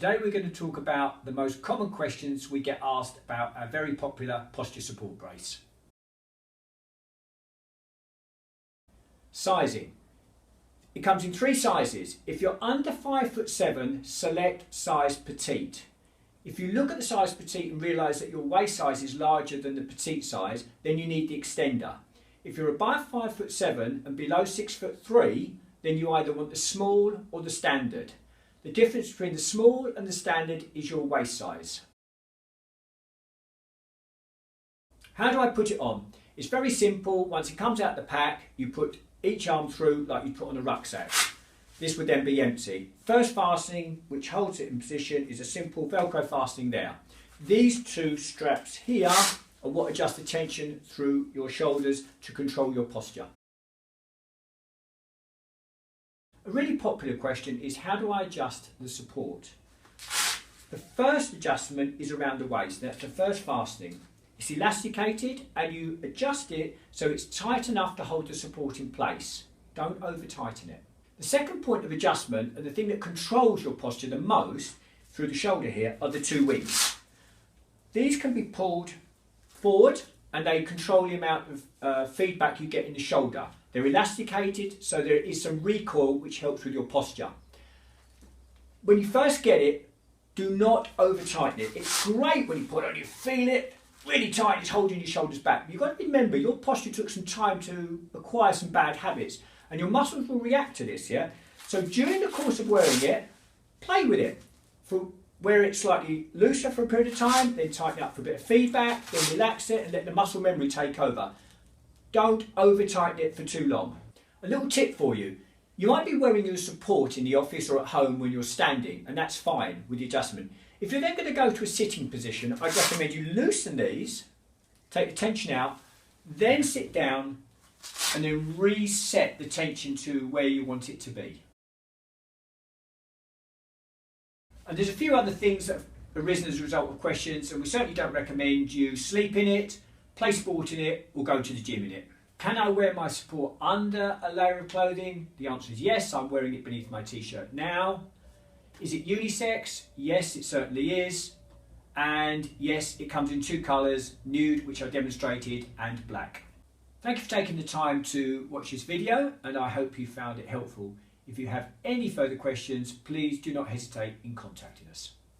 Today we're going to talk about the most common questions we get asked about our very popular posture support brace. Sizing. It comes in three sizes. If you're under 5'7", select size petite. If you look at the size petite and realise that your waist size is larger than the petite size, then you need the extender. If you're above 5'7" and below 6'3", then you either want the small or the standard. The difference between the small and the standard is your waist size. How do I put it on? It's very simple. Once it comes out the pack, you put each arm through like you put on a rucksack. This would then be empty. First fastening, which holds it in position, is a simple Velcro fastening there. These two straps here are what adjust the tension through your shoulders to control your posture. A really popular question is, how do I adjust the support? The first adjustment is around the waist. That's the first fastening. It's elasticated and you adjust it so it's tight enough to hold the support in place. Don't over tighten it. The second point of adjustment, and the thing that controls your posture the most through the shoulder here, are the two wings. These can be pulled forward and they control the amount of feedback you get in the shoulder. They're elasticated, so there is some recoil which helps with your posture. When you first get it, do not over tighten it. It's great when you put it on, you feel it really tight, it's holding your shoulders back. But you've got to remember, your posture took some time to acquire some bad habits, and your muscles will react to this, yeah? So during the course of wearing it, play with it. Wear it slightly looser for a period of time, then tighten it up for a bit of feedback, then relax it and let the muscle memory take over. Don't over tighten it for too long. A little tip for you. You might be wearing your support in the office or at home when you're standing, and that's fine with the adjustment. If you're then going to go to a sitting position, I'd recommend you loosen these, take the tension out, then sit down and then reset the tension to where you want it to be. And there's a few other things that have arisen as a result of questions, and we certainly don't recommend you sleep in it, play sport in it, or go to the gym in it. Can I wear my support under a layer of clothing? The answer is yes, I'm wearing it beneath my t-shirt now. Is it unisex? Yes, it certainly is. And yes, it comes in two colours, nude, which I've demonstrated, and black. Thank you for taking the time to watch this video, and I hope you found it helpful. If you have any further questions, please do not hesitate in contacting us.